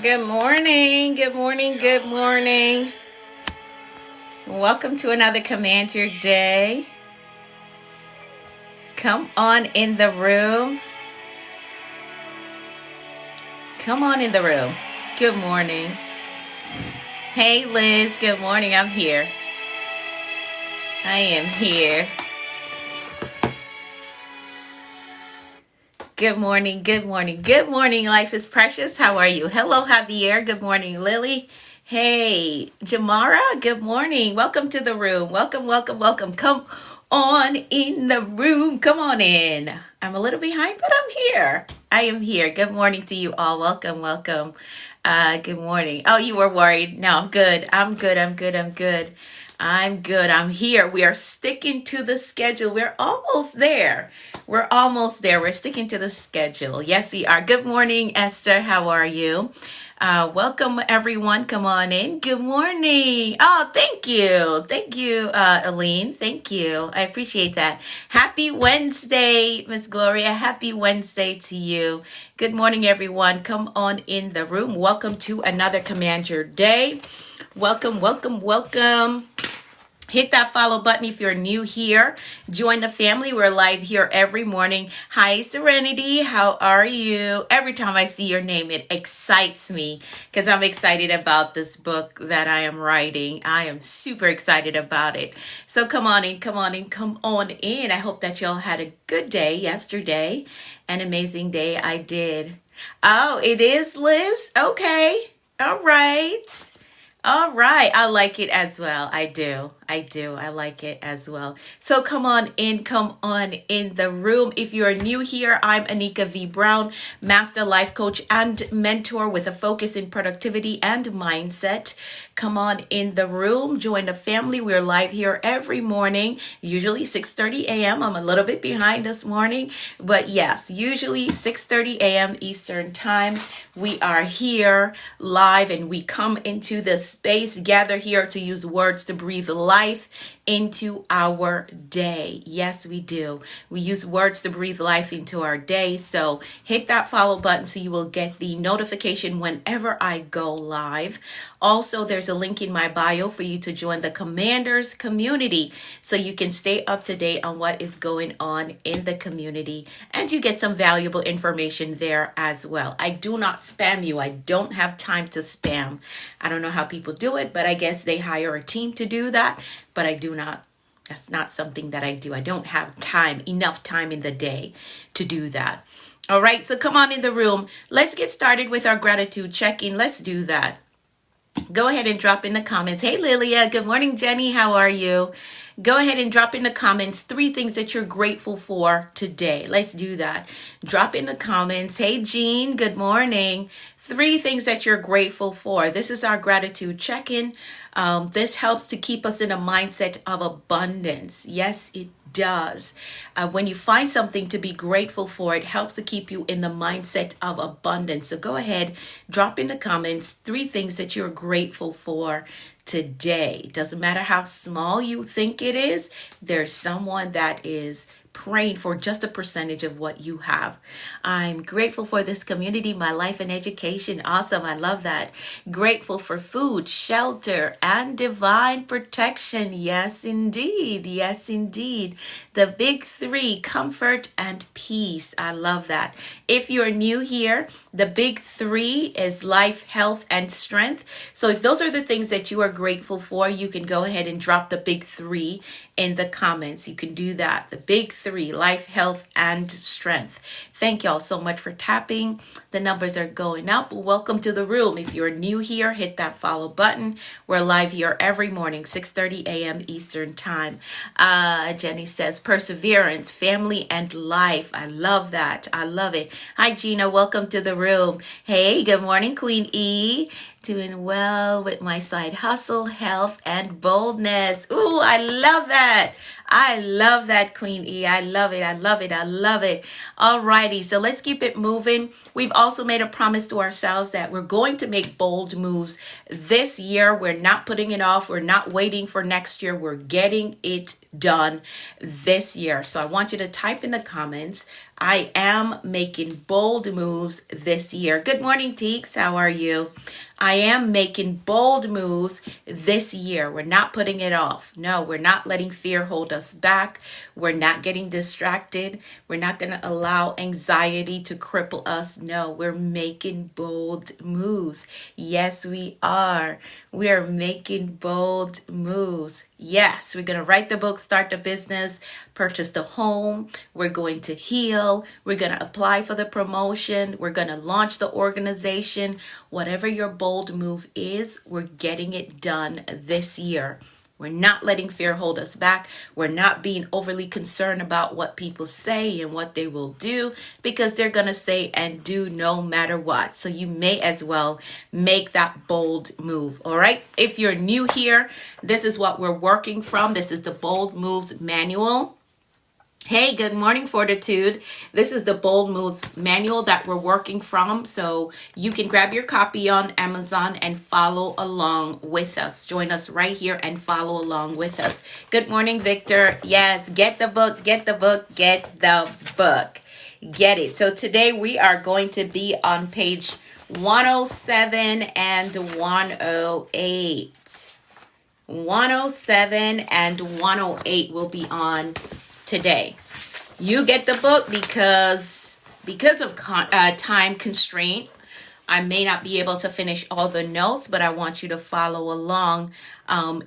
Good morning. Good morning. Good morning. Welcome to another Command Your Day. Come on in the room. Come on in the room. Good morning. Hey, Liz. Good morning. I'm here. I am here. Good morning. Good morning. Good morning. Life is precious. How are you? Hello, Javier. Good morning, Lily. Hey, Jamara. Good morning. Welcome to the room. Welcome, welcome, welcome. Come on in the room. Come on in. I'm a little behind, but I'm here. I am here. Good morning to you all. Welcome, welcome. Good morning. Oh, you were worried. No, good. I'm good. I'm good. I'm good. I'm good. I'm here. We are sticking to the schedule. We're almost there. We're almost there. We're sticking to the schedule. Yes, we are. Good morning, Esther. How are you? Welcome, everyone. Come on in. Good morning. Oh, thank you. Thank you, Aline. Thank you. I appreciate that. Happy Wednesday, Miss Gloria. Happy Wednesday to you. Good morning, everyone. Come on in the room. Welcome to another Command Your Day. Welcome, welcome, welcome. Hit that follow button if you're new here. Join the family. We're live here every morning. Hi, Serenity. How are you? Every time I see your name, it excites me because I'm excited about this book that I am writing. I am super excited about it. So come on in, come on in, come on in. I hope that y'all had a good day yesterday. An amazing day. I did. Oh, it is, Liz? Okay. All right. All right. I like it as well. I do. I do. I like it as well. So come on in. Come on in the room. If you're new here, I'm Anika V. Brown, Master Life Coach and Mentor with a focus in productivity and mindset. Come on in the room. Join the family. We're live here every morning, usually 6:30 a.m. I'm a little bit behind this morning, but yes, usually 6:30 a.m. Eastern Time. We are here live and we come into the space, gather here to use words to breathe life into our day. Yes, we do. We use words to breathe life into our day. So hit that follow button so you will get the notification whenever I go live. Also, there's a link in my bio for you to join the Commanders community so you can stay up to date on what is going on in the community and you get some valuable information there as well. I do not spam you. I don't have time to spam. I don't know how people do it, but I guess they hire a team to do that. But I do not. That's not something that I do. I don't have enough time in the day to do that. All right, so come on in the room. Let's get started with our gratitude check-in. Let's do that. Go ahead and drop in the comments. Hey, Lilia. Good morning, Jenny. How are you? Go ahead and drop in the comments 3 things that you're grateful for today. Let's do that. Drop in the comments. Hey, Jean. Good morning. 3 things that you're grateful for. This is our gratitude check-in. This helps to keep us in a mindset of abundance. Yes, it does. When you find something to be grateful for, it helps to keep you in the mindset of abundance. So go ahead, drop in the comments 3 things that you're grateful for today. It doesn't matter how small you think it is, there's someone that is praying for just a percentage of what you have. I'm grateful for this community, my life and education. Awesome. I love that. Grateful for food, shelter, and divine protection. Yes, indeed. Yes, indeed. The big 3, comfort and peace. I love that. If you're new here, the big 3 is life, health, and strength. So if those are the things that you are grateful for, you can go ahead and drop the big 3 in the comments. You can do that. The big 3, life, health, and strength. Thank y'all so much for tapping. The numbers are going up. Welcome to the room. If you're new here, hit that follow button. We're live here every morning, 6:30 a.m. Eastern Time. Jenny says, perseverance, family, and life. I love that. I love it. Hi, Gina. Welcome to the room. Hey, good morning, Queen E. Doing well with my side hustle, health, and boldness. Ooh, I love that. I love that, Queen E. I love it. I love it. I love it. Alrighty, so let's keep it moving. We've also made a promise to ourselves that we're going to make bold moves this year. We're not putting it off. We're not waiting for next year. We're getting it done this year. So I want you to type in the comments, I am making bold moves this year. Good morning, Teeks. How are you? I am making bold moves this year. We're not putting it off. No, we're not letting fear hold us back. We're not getting distracted. We're not going to allow anxiety to cripple us. No, we're making bold moves. Yes, we are. We are making bold moves. Yes, we're going to write the book, start the business, purchase the home. We're going to heal. We're going to apply for the promotion. We're going to launch the organization. Whatever your bold move is, we're getting it done this year. We're not letting fear hold us back. We're not being overly concerned about what people say and what they will do, because they're going to say and do no matter what. So you may as well make that bold move. All right. If you're new here, this is what we're working from. This is the Bold Moves Manual. Hey, good morning, Fortitude. This is the Bold Moves manual that we're working from. So you can grab your copy on Amazon and follow along with us. Join us right here and follow along with us. Good morning, Victor. Yes, get the book, get the book, get the book. Get it. So today we are going to be on page 107 and 108. 107 and 108 will be on today. You get the book because of time constraint. I may not be able to finish all the notes, but I want you to follow along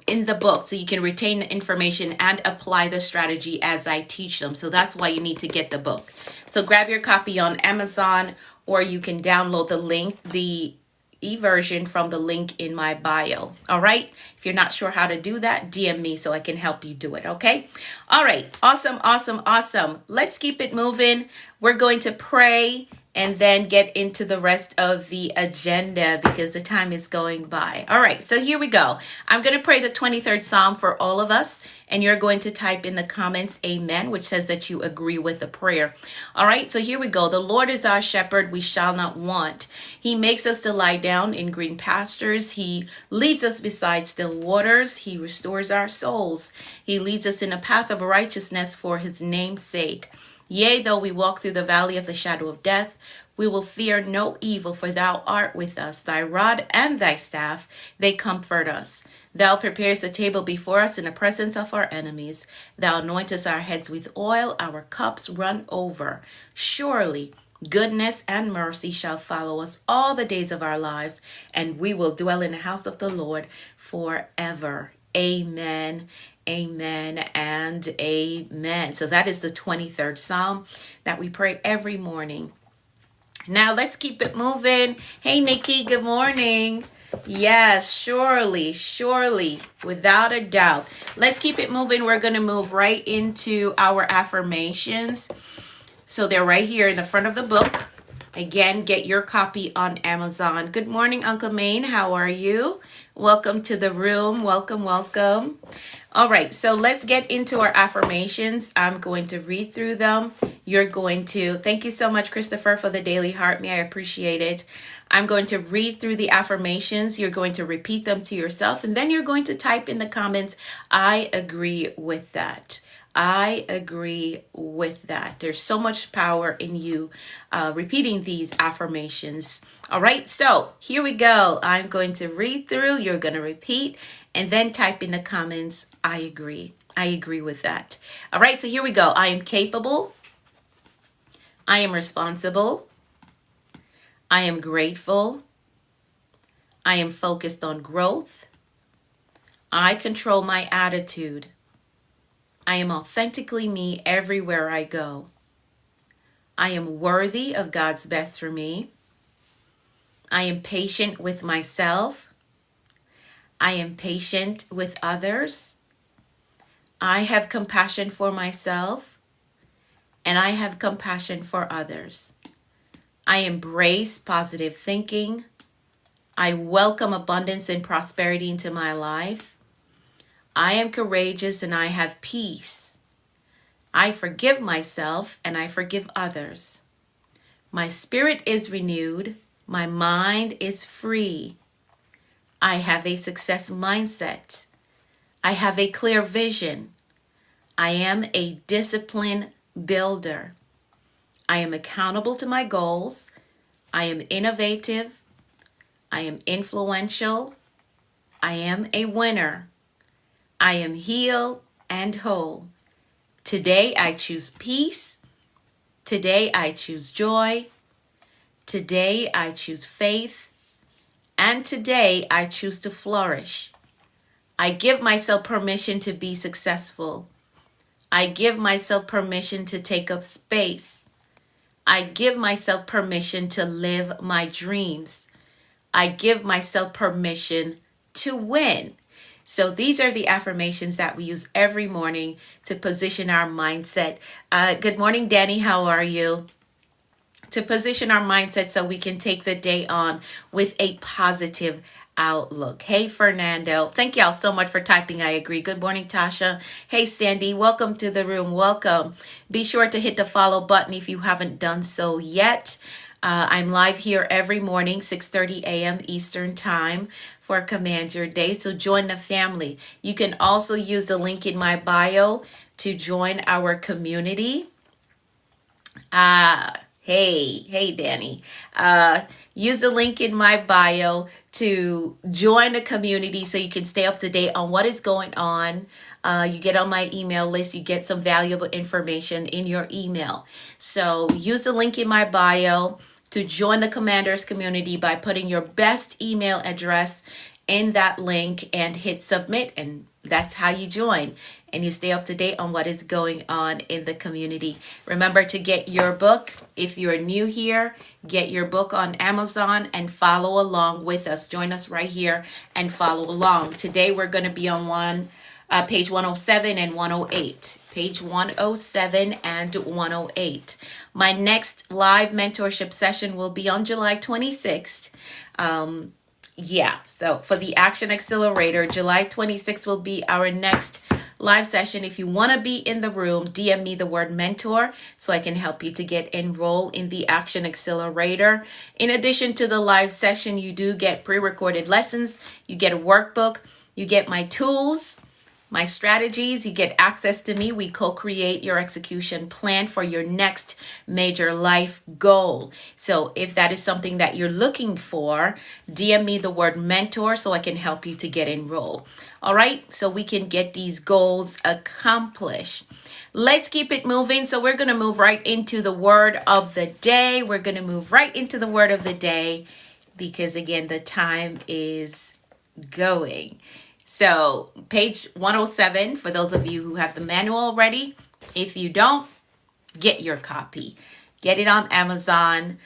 in the book so you can retain the information and apply the strategy as I teach them. So that's why you need to get the book. So grab your copy on Amazon, or you can download the link, the e-version from the link in my bio. All right. If you're not sure how to do that, DM me so I can help you do it. Okay. All right. Awesome. Awesome. Awesome. Let's keep it moving. We're going to pray and then get into the rest of the agenda because the time is going by. All right. So here we go. I'm going to pray the 23rd Psalm for all of us. And you're going to type in the comments, amen, which says that you agree with the prayer. All right, so here we go. The Lord is our shepherd, we shall not want. He makes us to lie down in green pastures. He leads us beside still waters. He restores our souls. He leads us in a path of righteousness for his name's sake. Yea, though we walk through the valley of the shadow of death, we will fear no evil, for thou art with us. Thy rod and thy staff, they comfort us. Thou preparest a table before us in the presence of our enemies. Thou anointest our heads with oil, our cups run over. Surely goodness and mercy shall follow us all the days of our lives, and we will dwell in the house of the Lord forever. Amen. Amen and amen. So that is the 23rd Psalm that we pray every morning. Now let's keep it moving. Hey, Nikki, good morning. Yes, surely, without a doubt. Let's keep it moving. We're going to move right into our affirmations. So they're right here in the front of the book. Again, get your copy on Amazon. Good morning, Uncle Maine. How are you? Welcome to the room. Welcome, welcome. All right, so let's get into our affirmations. I'm going to read through them. You're going to, thank you so much, Christopher, for the daily heart me. I appreciate it. I'm going to read through the affirmations. You're going to repeat them to yourself, and then you're going to type in the comments, I agree with that. I agree with that. There's so much power in you repeating these affirmations. All right, so here we go. I'm going to read through. You're going to repeat and then type in the comments, I agree. I agree with that. All right, so here we go. I am capable. I am responsible. I am grateful. I am focused on growth. I control my attitude. I am authentically me everywhere I go. I am worthy of God's best for me. I am patient with myself. I am patient with others. I have compassion for myself, and I have compassion for others. I embrace positive thinking. I welcome abundance and prosperity into my life. I am courageous and I have peace. I forgive myself and I forgive others. My spirit is renewed. My mind is free. I have a success mindset. I have a clear vision. I am a discipline builder. am accountable to my goals. I am innovative. I am influential. I am a winner. I am healed and whole. Today I choose peace. Today I choose joy. Today I choose faith. And today I choose to flourish. I give myself permission to be successful. I give myself permission to take up space. I give myself permission to live my dreams. I give myself permission to win. So these are the affirmations that we use every morning to position our mindset. Good morning, Danny. How are you? To position our mindset so we can take the day on with a positive outlook. Hey, Fernando. Thank y'all so much for typing. I agree. Good morning, Tasha. Hey, Sandy. Welcome to the room. Welcome. Be sure to hit the follow button if you haven't done so yet. I'm live here every morning, 6:30 a.m. Eastern Time for Command Your Day. So join the family. You can also use the link in my bio to join our community. Hey, Danny. Use the link in my bio to join the community so you can stay up to date on what is going on. You get on my email list. You get some valuable information in your email. So use the link in my bio to join the Commanders community by putting your best email address in that link and hit submit, and that's how you join and you stay up to date on what is going on in the community. Remember to get your book. If you're new here, get your book on Amazon and follow along with us. Join us right here and follow along. Today we're going to be on page 107 and 108. Page 107 and 108. My next live mentorship session will be on July 26th. So for the Action Accelerator, July 26th will be our next live session. If you want to be in the room, DM me the word mentor so I can help you to get enrolled in the Action Accelerator. In addition to the live session, you do get pre-recorded lessons. You get a workbook. You get my tools, my strategies. You get access to me. We co-create your execution plan for your next major life goal. So if that is something that you're looking for, DM me the word mentor so I can help you to get enrolled. All right, so we can get these goals accomplished. Let's keep it moving. So we're going to move right into the word of the day. We're going to move right into the word of the day because, again, the time is going. So page 107, for those of you who have the manual already. If you don't, get your copy. Get it on Amazon,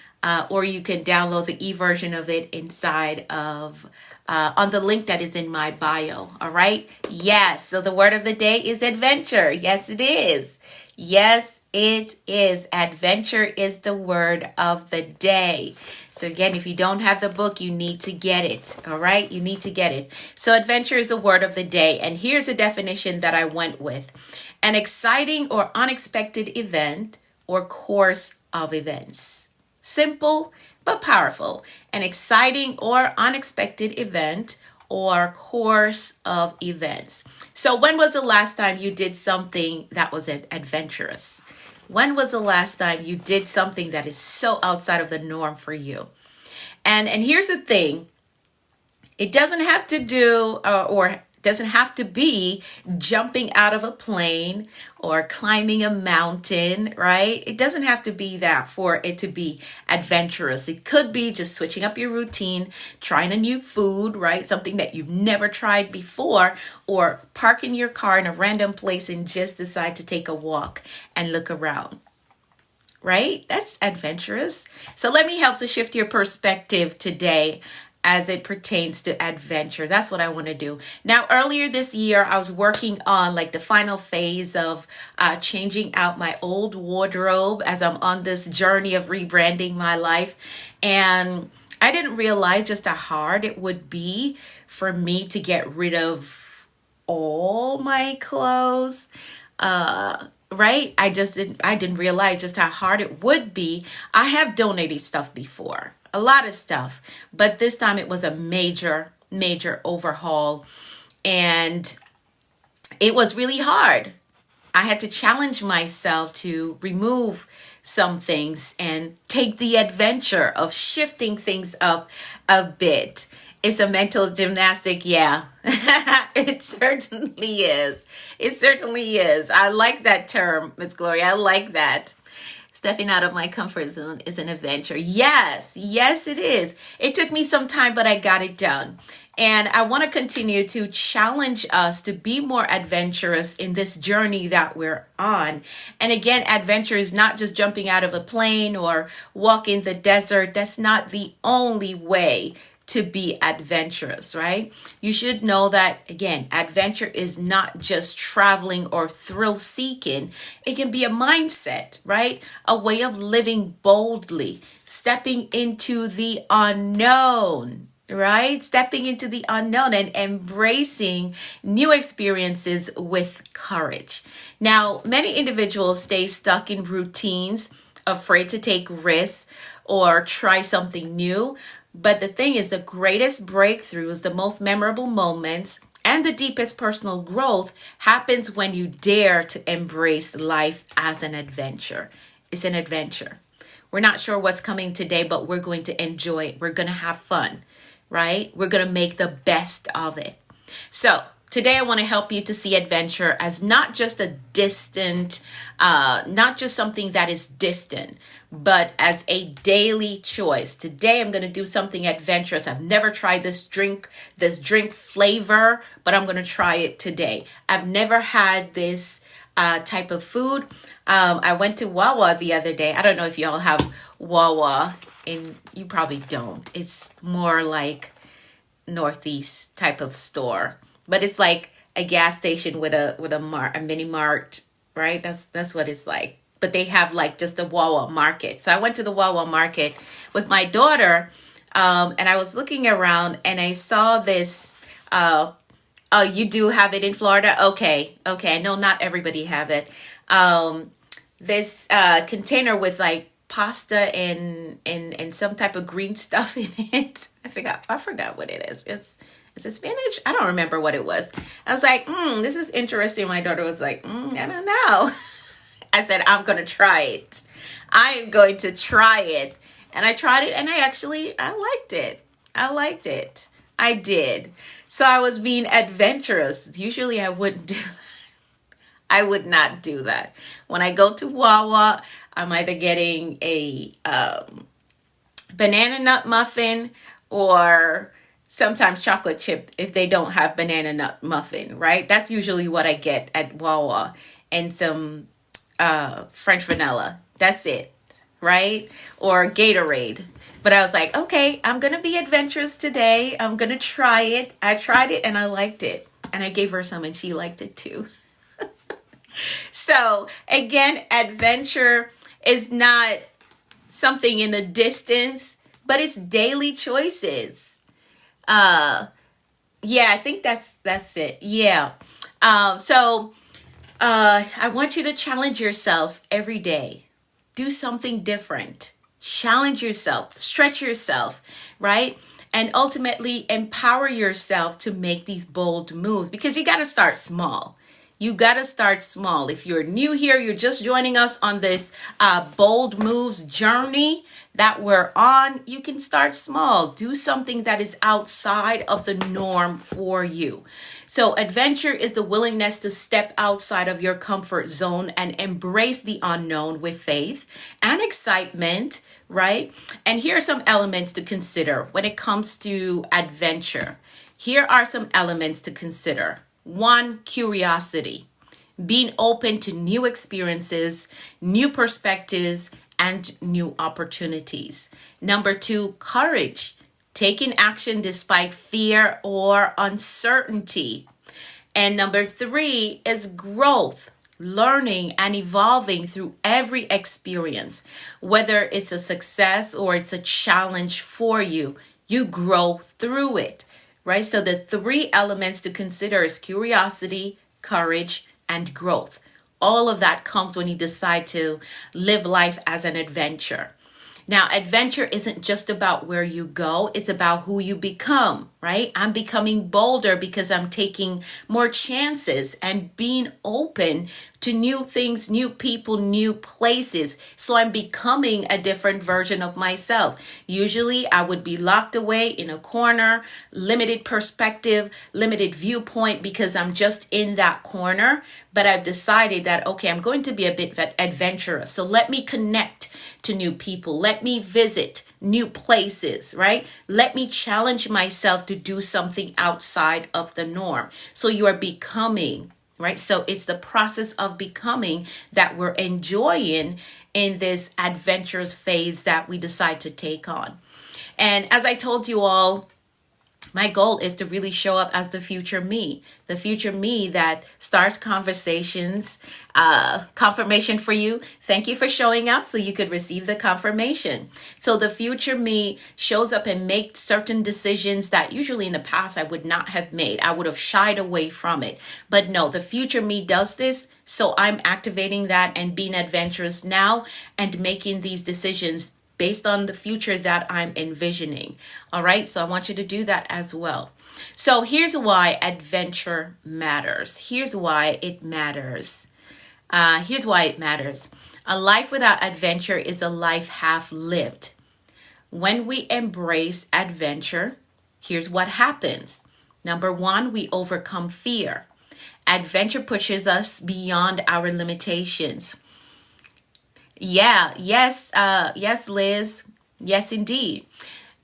or you can download the e-version of it inside of on the link that is in my bio. All right. Yes. So the word of the day is adventure. Yes, it is. Yes, it is. Adventure is the word of the day. So again, if you don't have the book, you need to get it. All right. You need to get it. So adventure is the word of the day. And here's a definition that I went with. An exciting or unexpected event or course of events. Simple but powerful. An exciting or unexpected event or course of events. So when was the last time you did something that was adventurous? When was the last time you did something that is so outside of the norm for you? And here's the thing. It doesn't have to do or doesn't have to be jumping out of a plane or climbing a mountain, right? It doesn't have to be that for it to be adventurous. It could be just switching up your routine, trying a new food, right? Something that you've never tried before, or parking your car in a random place and just decide to take a walk and look around. Right? That's adventurous. So let me help to shift your perspective today as it pertains to adventure. That's what I want to do. Now, earlier this year, I was working on like the final phase of changing out my old wardrobe as I'm on this journey of rebranding my life. And I didn't realize just how hard it would be for me to get rid of all my clothes. Right? I didn't realize just how hard it would be. I have donated stuff before. A lot of stuff, but this time it was a major overhaul, and it was really hard. I had to challenge myself to remove some things and take the adventure of shifting things up a bit. It's a mental gymnastic, yeah. It certainly is. It certainly is. I like that term, Miss Gloria. I like that. Stepping out of my comfort zone is an adventure. Yes, yes, it is. It took me some time, but I got it done. And I want to continue to challenge us to be more adventurous in this journey that we're on. And again, adventure is not just jumping out of a plane or walking the desert. That's not the only way to be adventurous, right? You should know that, again, adventure is not just traveling or thrill seeking. It can be a mindset, right? A way of living boldly, stepping into the unknown, right? Stepping into the unknown and embracing new experiences with courage. Now, many individuals stay stuck in routines, afraid to take risks or try something new. But the thing is, the greatest breakthroughs, the most memorable moments, and the deepest personal growth happens when you dare to embrace life as an adventure. It's an adventure. We're not sure what's coming today, but we're going to enjoy it. We're going to have fun, right? We're going to make the best of it. So today I want to help you to see adventure as not just a distant, not just something that is distant, but as a daily choice. Today I'm going to do something adventurous. I've never tried this drink flavor, but I'm going to try it today. I've never had this type of food. I went to Wawa the other day. I don't know if y'all have Wawa, and you probably don't. It's more like Northeast type of store, but it's like a gas station with a mini mart, right? That's what it's like. But they have like just a Wawa market. So I went to the Wawa market with my daughter, and I was looking around and I saw this. Oh, you do have it in Florida? Okay. I know not everybody have it. This container with like pasta and some type of green stuff in it. I forgot what it is. Is it spinach? I don't remember what it was. I was like, this is interesting. My daughter was like, I don't know. I said, I'm going to try it. I am going to try it. And I tried it and I liked it. I liked it. I did. So I was being adventurous. Usually I wouldn't do that. I would not do that. When I go to Wawa, I'm either getting a banana nut muffin or sometimes chocolate chip if they don't have banana nut muffin, right? That's usually what I get at Wawa. And some French vanilla. That's it, right? Or Gatorade. But I was like, okay, I'm going to be adventurous today. I'm going to try it. I tried it and I liked it. And I gave her some and she liked it too. So again, adventure is not something in the distance, but it's daily choices. Yeah, I think that's it. Yeah. So I want you to challenge yourself every day. Do something different. Challenge yourself, stretch yourself, right? And ultimately empower yourself to make these bold moves because you got to start small. You got to start small. If you're new here, you're just joining us on this bold moves journey that we're on, you can start small. Do something that is outside of the norm for you. So adventure is the willingness to step outside of your comfort zone and embrace the unknown with faith and excitement, right? And here are some elements to consider when it comes to adventure. Here are some elements to consider. 1, curiosity, being open to new experiences, new perspectives, and new opportunities. Number 2, courage, taking action despite fear or uncertainty. And number 3 is growth, learning and evolving through every experience. Whether it's a success or it's a challenge for you, you grow through it. Right? So the 3 elements to consider is curiosity, courage, and growth. All of that comes when you decide to live life as an adventure. Now, adventure isn't just about where you go, it's about who you become, right? I'm becoming bolder because I'm taking more chances and being open to new things, new people, new places. So I'm becoming a different version of myself. Usually I would be locked away in a corner, limited perspective, limited viewpoint because I'm just in that corner. But I've decided that, okay, I'm going to be a bit adventurous. So let me connect to new people. Let me visit new places, right? Let me challenge myself to do something outside of the norm. So you are becoming, right? So it's the process of becoming that we're enjoying in this adventurous phase that we decide to take on. And as I told you all, my goal is to really show up as the future me that starts conversations. Confirmation for you. Thank you for showing up so you could receive the confirmation. So the future me shows up and makes certain decisions that usually in the past I would not have made. I would have shied away from it. But no, the future me does this. So I'm activating that and being adventurous now and making these decisions based on the future that I'm envisioning. All right, so I want you to do that as well. So here's why adventure matters. Here's why it matters. A life without adventure is a life half lived. When we embrace adventure, here's what happens. Number one, we overcome fear. Adventure pushes us beyond our limitations. Yes, Liz. Yes, indeed.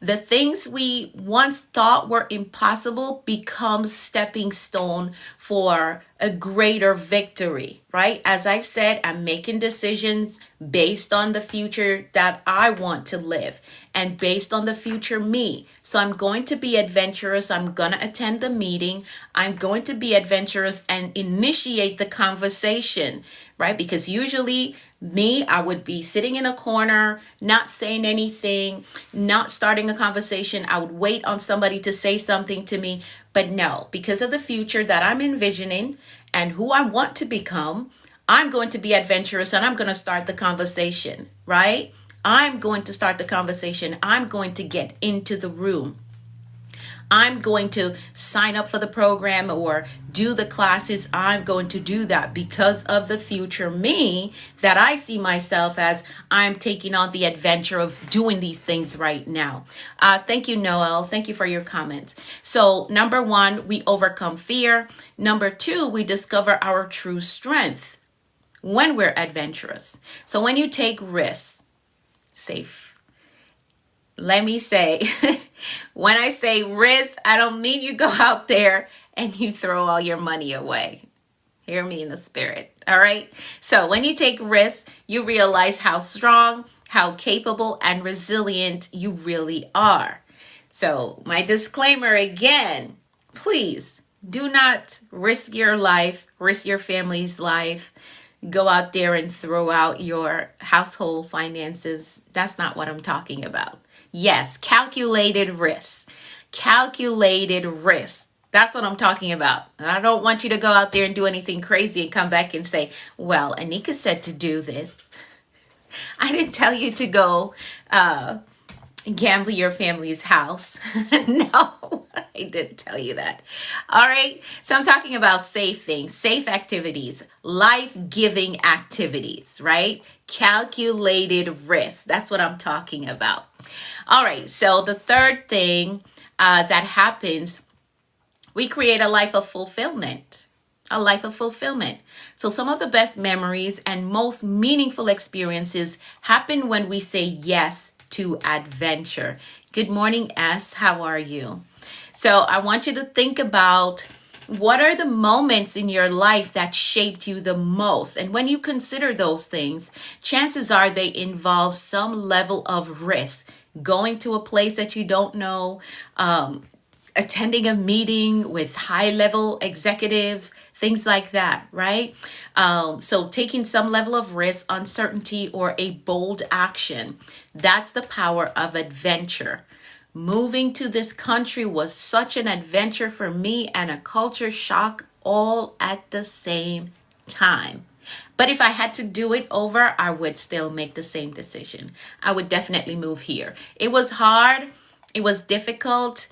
The things we once thought were impossible become stepping stone for a greater victory, right? As I said, I'm making decisions based on the future that I want to live and based on the future me. So I'm going to be adventurous. I'm going to attend the meeting. I'm going to be adventurous and initiate the conversation, right? Because usually I would be sitting in a corner, not saying anything, not starting a conversation. I would wait on somebody to say something to me. But no, because of the future that I'm envisioning and who I want to become, I'm going to be adventurous and I'm going to start the conversation, right? I'm going to start the conversation. I'm going to get into the room. I'm going to sign up for the program or do the classes. I'm going to do that because of the future me that I see myself as. I'm taking on the adventure of doing these things right now. Thank you, Noel. Thank you for your comments. So number one, we overcome fear. Number two, we discover our true strength when we're adventurous. So when you take risks, safe. Let me say, when I say risk, I don't mean you go out there and you throw all your money away. Hear me in the spirit. All right. So when you take risks, you realize how strong, how capable and resilient you really are. So my disclaimer again, please do not risk your life, risk your family's life. Go out there and throw out your household finances. That's not what I'm talking about. Yes, calculated risk. Calculated risk. That's what I'm talking about. And I don't want you to go out there and do anything crazy and come back and say, well, Anika said to do this. I didn't tell you to go gamble your family's house. No, I didn't tell you that. All right. So I'm talking about safe things, safe activities, life-giving activities, right? Calculated risk. That's what I'm talking about. All right. So the third thing that happens, we create a life of fulfillment. A life of fulfillment. So some of the best memories and most meaningful experiences happen when we say yes to adventure. Good morning, S. How are you? So I want you to think about what are the moments in your life that shaped you the most? And when you consider those things, chances are they involve some level of risk. Going to a place that you don't know, attending a meeting with high-level executives, things like that, right? So taking some level of risk, uncertainty, or a bold action. That's the power of adventure. Moving to this country was such an adventure for me and a culture shock all at the same time. But if I had to do it over, I would still make the same decision. I would definitely move here. It was hard. It was difficult.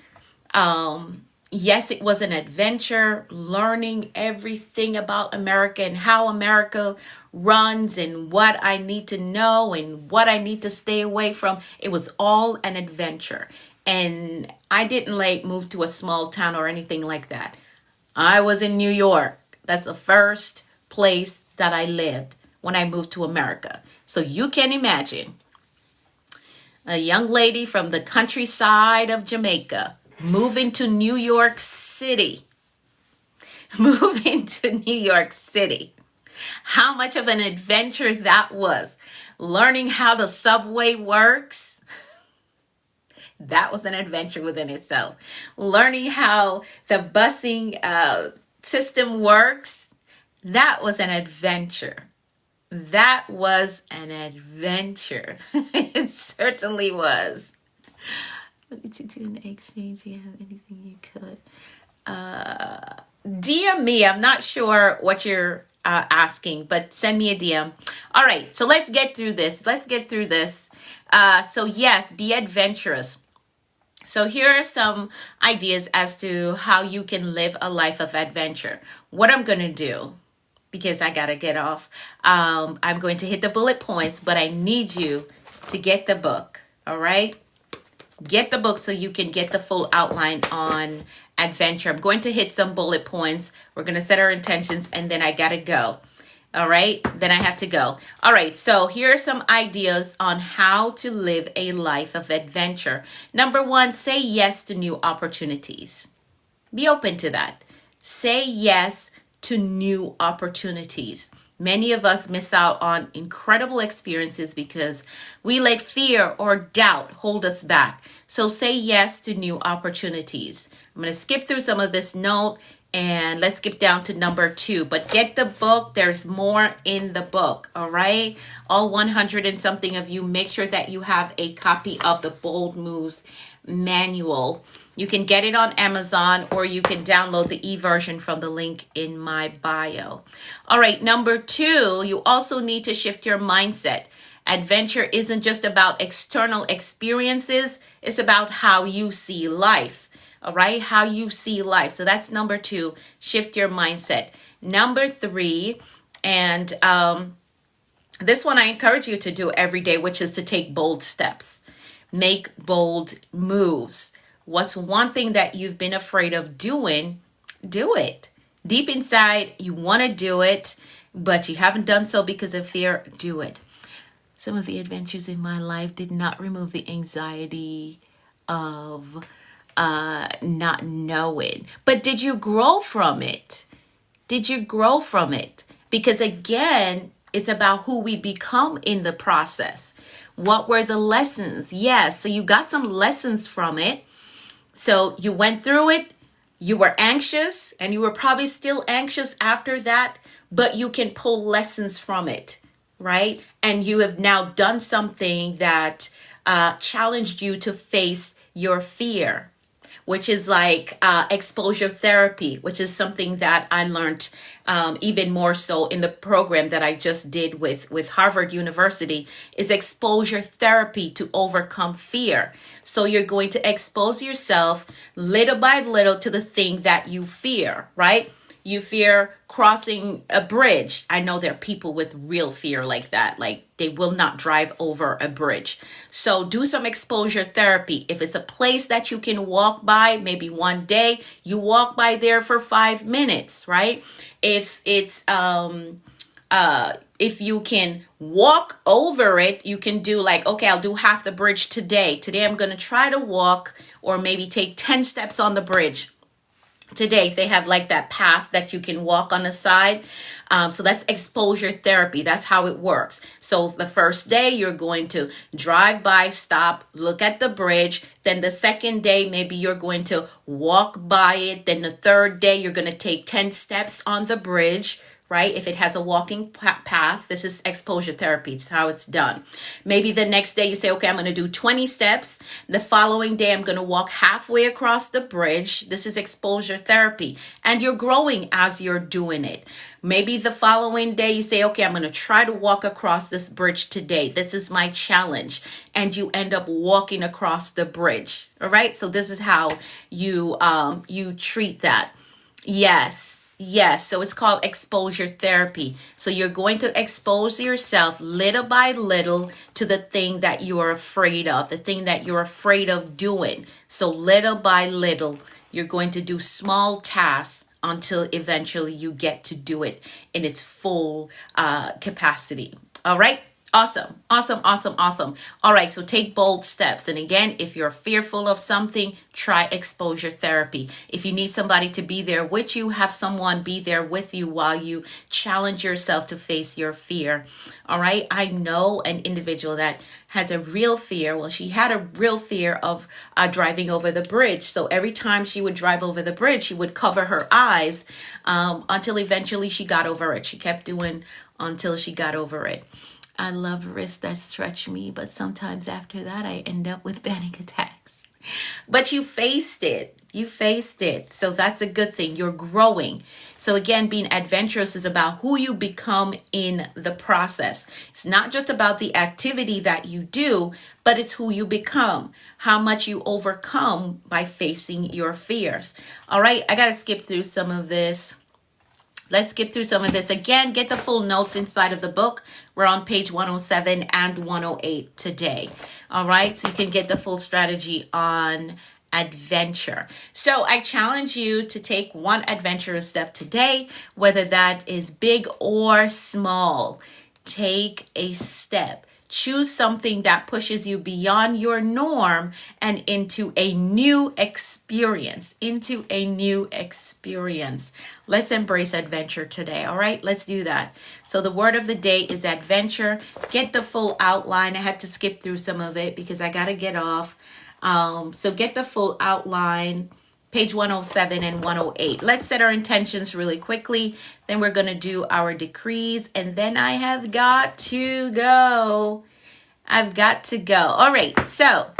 Yes, it was an adventure learning everything about America and how America runs and what I need to know and what I need to stay away from. It was all an adventure. And I didn't like move to a small town or anything like that. I was in New York. That's the first place that I lived when I moved to America. So you can imagine a young lady from the countryside of Jamaica moving to New York City. Moving to New York City. How much of an adventure that was. Learning how the subway works. That was an adventure within itself. Learning how the busing system works. That was an adventure. That was an adventure. It certainly was. What did you do in the exchange? Do you have anything you could? DM me. I'm not sure what you're asking, but send me a DM. All right, so let's get through this. So yes, be adventurous. So here are some ideas as to how you can live a life of adventure. What I'm going to do, because I got to get off, I'm going to hit the bullet points, but I need you to get the book. All right? Get the book so you can get the full outline on adventure. I'm going to hit some bullet points. We're going to set our intentions, and then I got to go. All right, then I have to go. All right, so here are some ideas on how to live a life of adventure. Number one, say yes to new opportunities. Be open to that. Say yes to new opportunities. Many of us miss out on incredible experiences because we let fear or doubt hold us back. So say yes to new opportunities. I'm going to skip through some of this note. And let's skip down to number 2. But get the book. There's more in the book. All right. All 100 and something of you, make sure that you have a copy of the Bold Moves manual. You can get it on Amazon, or you can download the e-version from the link in my bio. All right. Number 2, you also need to shift your mindset. Adventure isn't just about external experiences. It's about how you see life. All right, how you see life. So that's number 2, shift your mindset. Number 3, and this one I encourage you to do every day, which is to take bold steps. Make bold moves. What's one thing that you've been afraid of doing? Do it. Deep inside, you want to do it, but you haven't done so because of fear. Do it. Some of the adventures in my life did not remove the anxiety of not knowing. But did you grow from it? Did you grow from it? Because again, it's about who we become in the process. What were the lessons? Yes, so you got some lessons from it. So you went through it. You were anxious, and you were probably still anxious after that, but you can pull lessons from it, right? And you have now done something that challenged you to face your fear, which is like exposure therapy, which is something that I learned even more so in the program that I just did with Harvard University, is exposure therapy to overcome fear. So you're going to expose yourself little by little to the thing that you fear, right? You fear crossing a bridge. I know there are people with real fear like that. Like they will not drive over a bridge. So do some exposure therapy. If it's a place that you can walk by, maybe one day you walk by there for 5 minutes, right? If it's if you can walk over it, you can do like, okay, I'll do half the bridge today. Today I'm going to try to walk or maybe take 10 steps on the bridge. Today, if they have like that path that you can walk on the side. So that's exposure therapy. That's how it works. So the first day you're going to drive by, stop, look at the bridge. Then the second day, maybe you're going to walk by it. Then the third day, you're going to take 10 steps on the bridge, right? If it has a walking path, this is exposure therapy. It's how it's done. Maybe the next day you say, okay, I'm going to do 20 steps. The following day, I'm going to walk halfway across the bridge. This is exposure therapy. And you're growing as you're doing it. Maybe the following day you say, okay, I'm going to try to walk across this bridge today. This is my challenge. And you end up walking across the bridge. All right. So this is how you treat that. Yes. So it's called exposure therapy. So you're going to expose yourself little by little to the thing that you're afraid of, the thing that you're afraid of doing. So little by little, you're going to do small tasks until eventually you get to do it in its full capacity. All right. Awesome. All right. So take bold steps. And again, if you're fearful of something, try exposure therapy. If you need somebody to be there with you, have someone be there with you while you challenge yourself to face your fear. All right. I know an individual that has a real fear. Well, she had a real fear of driving over the bridge. So every time she would drive over the bridge, she would cover her eyes until eventually she got over it. She kept doing until she got over it. I love wrists that stretch me, but sometimes after that, I end up with panic attacks. But you faced it. So that's a good thing. You're growing. So again, being adventurous is about who you become in the process. It's not just about the activity that you do, but it's who you become, how much you overcome by facing your fears. All right, I got to skip through some of this. Let's skip through some of this. Again, get the full notes inside of the book. We're on page 107 and 108 today. All right, so you can get the full strategy on adventure. So I challenge you to take one adventurous step today, whether that is big or small. Take a step. Choose something that pushes you beyond your norm and into a new experience. Let's embrace adventure today. All right, let's do that. So the word of the day is adventure. Get the full outline. I had to skip through some of it because I got to get off. So get the full outline. Page 107 and 108. Let's set our intentions really quickly. Then we're going to do our decrees. And then I have got to go. All right. So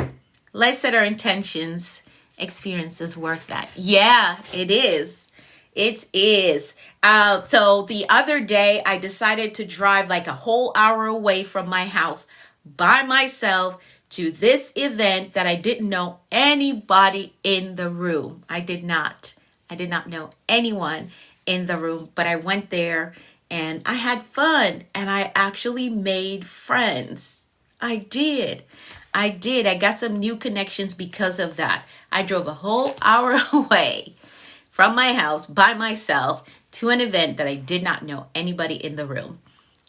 let's set our intentions. Experience is worth that. Yeah, it is. It is. So the other day I decided to drive like a whole hour away from my house by myself to this event that I didn't know anybody in the room. I did not know anyone in the room, but I went there and I had fun and I actually made friends. I did. I got some new connections because of that. I drove a whole hour away from my house by myself to an event that I did not know anybody in the room,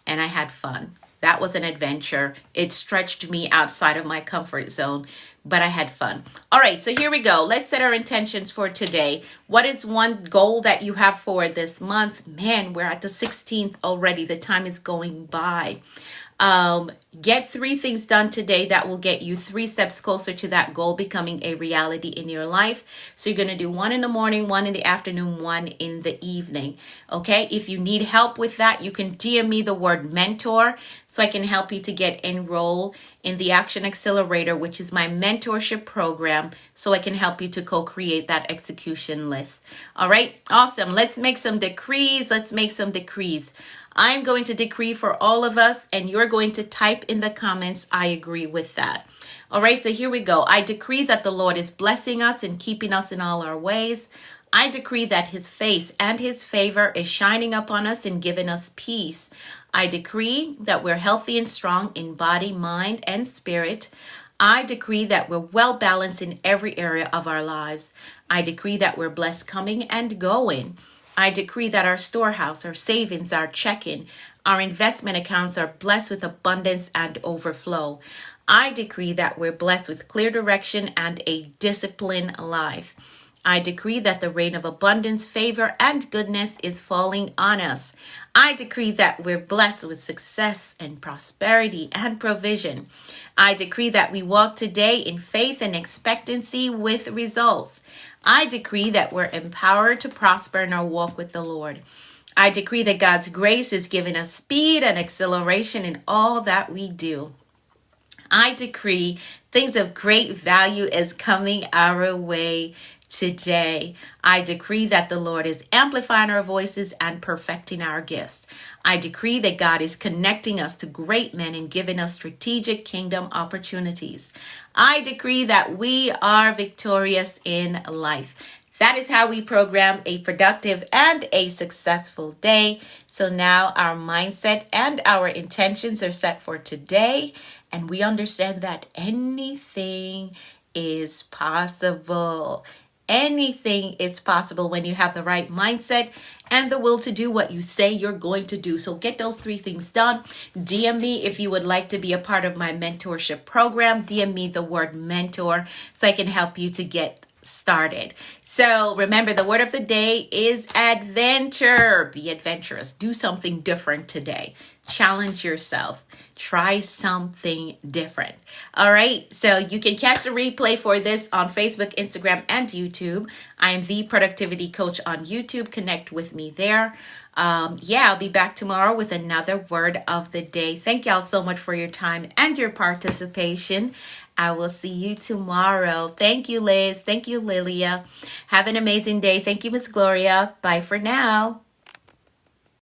and I had fun. That was an adventure. It stretched me outside of my comfort zone, but I had fun. All right, so here we go. Let's set our intentions for today. What is one goal that you have for this month? Man, we're at the 16th already. The time is going by. Get 3 things done today that will get you 3 steps closer to that goal becoming a reality in your life. So you're going to do 1 in the morning, 1 in the afternoon, 1 in the evening. Okay. If you need help with that, you can DM me the word mentor so I can help you to get enrolled in the Action Accelerator, which is my mentorship program, so I can help you to co-create that execution list. All right. Awesome. Let's make some decrees. I'm going to decree for all of us, and you're going to type in the comments, I agree with that. All right, so here we go. I decree that the Lord is blessing us and keeping us in all our ways. I decree that his face and his favor is shining upon us and giving us peace. I decree that we're healthy and strong in body, mind, and spirit. I decree that we're well balanced in every area of our lives. I decree that we're blessed coming and going. I decree that our storehouse, our savings, our checking, our investment accounts are blessed with abundance and overflow. I decree that we're blessed with clear direction and a disciplined life. I decree that the rain of abundance, favor, and goodness is falling on us. I decree that we're blessed with success and prosperity and provision. I decree that we walk today in faith and expectancy with results. I decree that we're empowered to prosper in our walk with the Lord. I decree that God's grace is giving us speed and acceleration in all that we do. I decree things of great value is coming our way today. I decree that the Lord is amplifying our voices and perfecting our gifts. I decree that God is connecting us to great men and giving us strategic kingdom opportunities. I decree that we are victorious in life. That is how we program a productive and a successful day. So now our mindset and our intentions are set for today, and we understand that anything is possible. Anything is possible when you have the right mindset and the will to do what you say you're going to do. So get those 3 things done. DM me if you would like to be a part of my mentorship program. DM me the word mentor so I can help you to get started. So remember, the word of the day is adventure. Be adventurous. Do something different today. Challenge yourself. Try something different. All right. So you can catch the replay for this on Facebook, Instagram, and YouTube. I am the Productivity Coach on YouTube. Connect with me there. I'll be back tomorrow with another word of the day. Thank y'all so much for your time and your participation. I will see you tomorrow. Thank you, Liz. Thank you, Lilia. Have an amazing day. Thank you, Miss Gloria. Bye for now.